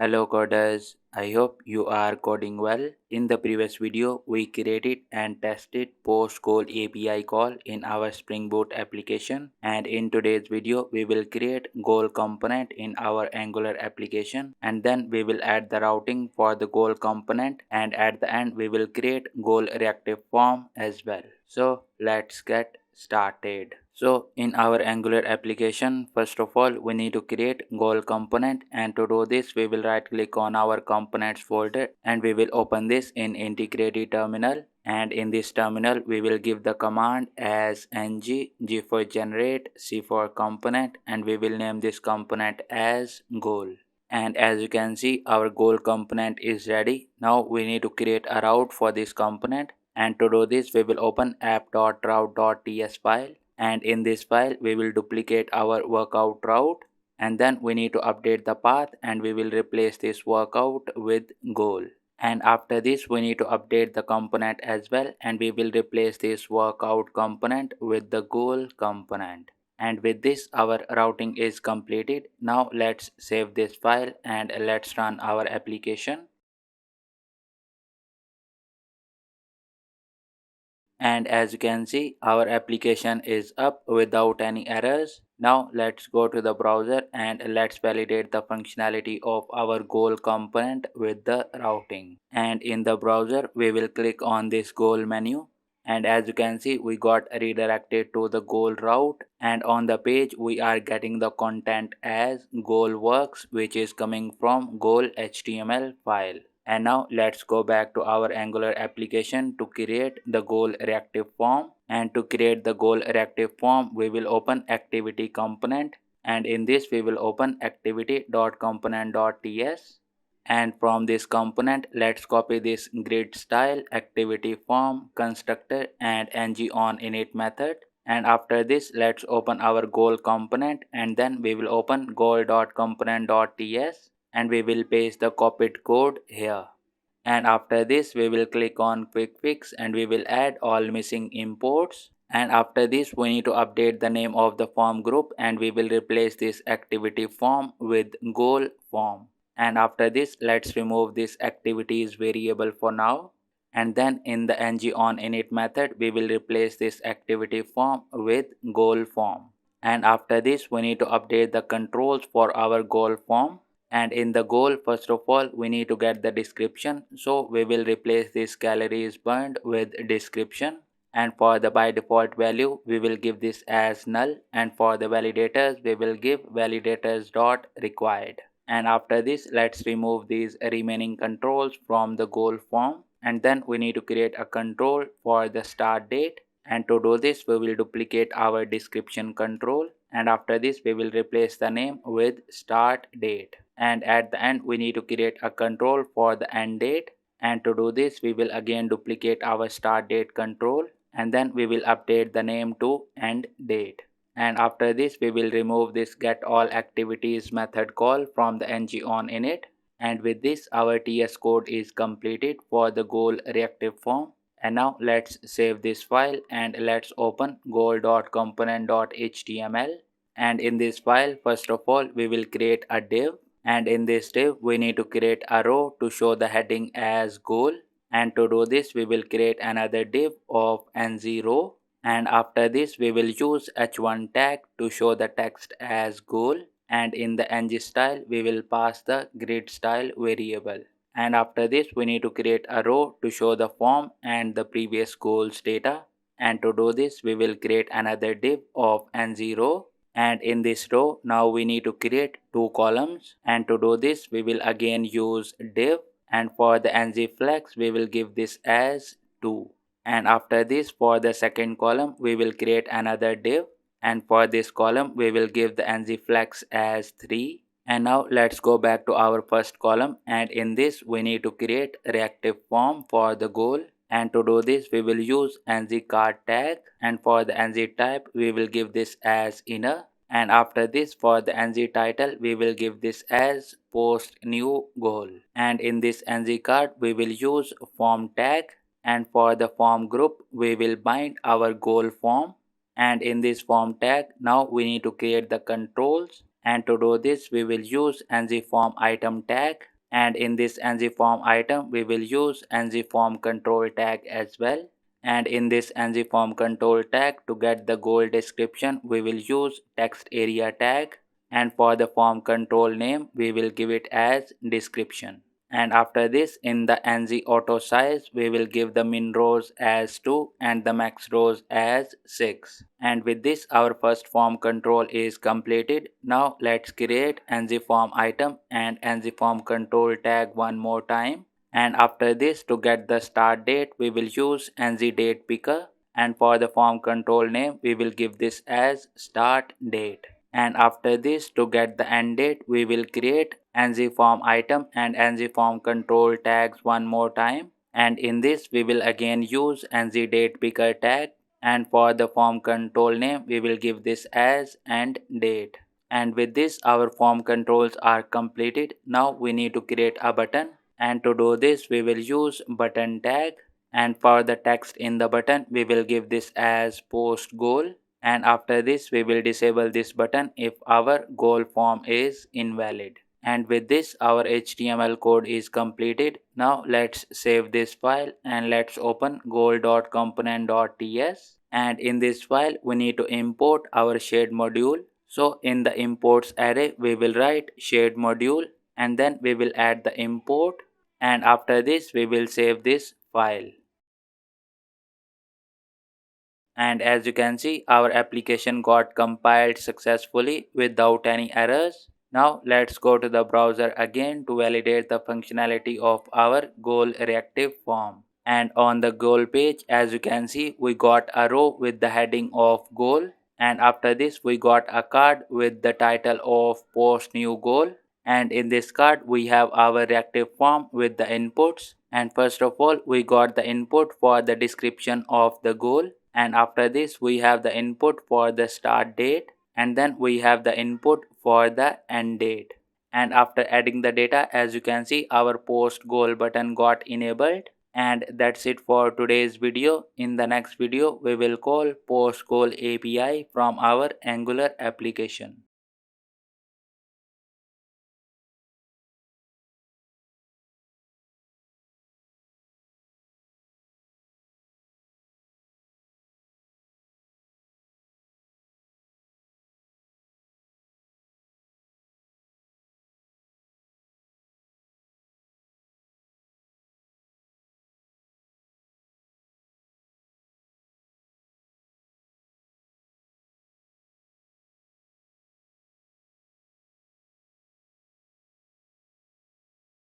Hello coders, I hope you are coding well. In the previous video, we created and tested post goal API call in our Spring Boot application, and in today's video, we will create goal component in our Angular application, and then we will add the routing for the goal component, and at the end we will create goal reactive form as well. So let's get started. So in our Angular application, first of all we need to create goal component, and to do this we will right click on our components folder and we will open this in integrated terminal, and in this terminal we will give the command as ng g for generate, c for component, and we will name this component as goal. And as you can see, our goal component is ready. Now we need to create a route for this component, and to do this we will open app.route.ts file, and in this file we will duplicate our workout route, and then we need to update the path and we will replace this workout with goal. And after this we need to update the component as well, and we will replace this workout component with the goal component. And with this our routing is completed. Now let's save this file and let's run our application. And as you can see, our application is up without any errors. Now let's go to the browser and let's validate the functionality of our goal component with the routing. And in the browser we will click on this goal menu, and as you can see we got redirected to the goal route, and on the page we are getting the content as goal works, which is coming from goal HTML file. And now let's go back to our Angular application to create the goal reactive form. And to create the goal reactive form, we will open activity component, and in this we will open activity.component.ts. And from this component, let's copy this grid style, activity form, constructor, and ng on init method. And after this, let's open our goal component, and then we will open goal.component.ts, and we will paste the copied code here. And after this we will click on quick fix and we will add all missing imports. And after this we need to update the name of the form group, and we will replace this activity form with goal form. And after this let's remove this activities variable for now, and then in the ng on init method we will replace this activity form with goal form. And after this we need to update the controls for our goal form, and in the goal first of all we need to get the description, so we will replace this calories burned with description. And for the by default value we will give this as null, and for the validators we will give validators dot required. And after this let's remove these remaining controls from the goal form, and then we need to create a control for the start date. And to do this we will duplicate our description control, and after this we will replace the name with start date. And at the end we need to create a control for the end date, and to do this we will again duplicate our start date control, and then we will update the name to end date. And after this we will remove this get all activities method call from the ng on init. And with this our ts code is completed for the goal reactive form. And now let's save this file and let's open goal.component.html. And in this file first of all we will create a div, and in this div we need to create a row to show the heading as goal. And to do this we will create another div of n0, and after this we will use h1 tag to show the text as goal, and in the ng style we will pass the grid style variable. And after this we need to create a row to show the form and the previous goals data. And to do this we will create another div of n0, and in this row now we need to create two columns. And to do this we will again use div, and for the ng flex we will give this as 2. And after this for the second column we will create another div, and for this column we will give the ng flex as 3. And now let's go back to our first column, and in this we need to create reactive form for the goal. And to do this we will use ng card tag, and for the ng type we will give this as inner. And after this for the ng title we will give this as post new goal. And in this ng card we will use form tag, and for the form group we will bind our goal form. And in this form tag now we need to create the controls, and to do this we will use ng form item tag. And in this ng-form item, we will use ng-form control tag as well. And in this ng-form control tag, to get the goal description, we will use text area tag. And for the form control name, we will give it as description. And after this, in the ng auto size, we will give the min rows as 2 and the max rows as 6. And with this, our first form control is completed. Now let's create ng form item and ng form control tag one more time. And after this, to get the start date, we will use ng date picker. And for the form control name, we will give this as start date. And after this, to get the end date, we will create ng form item and ng form control tags one more time. And in this, we will again use ng date picker tag. And for the form control name, we will give this as end date. And with this, our form controls are completed. Now we need to create a button. And to do this, we will use button tag. And for the text in the button, we will give this as post goal. And after this, we will disable this button if our goal form is invalid. And with this, our HTML code is completed. Now let's save this file and let's open goal.component.ts. And in this file, we need to import our shade module. So in the imports array, we will write shade module and then we will add the import. And after this, we will save this file. And as you can see, our application got compiled successfully without any errors. Now let's go to the browser again to validate the functionality of our goal reactive form. And on the goal page, as you can see, we got a row with the heading of goal. And after this, we got a card with the title of post new goal. And in this card, we have our reactive form with the inputs. And first of all, we got the input for the description of the goal. And after this, we have the input for the start date. And then we have the input for the end date. And after adding the data, as you can see, our post goal button got enabled. And that's it for today's video. In the next video, we will call post goal API from our Angular application.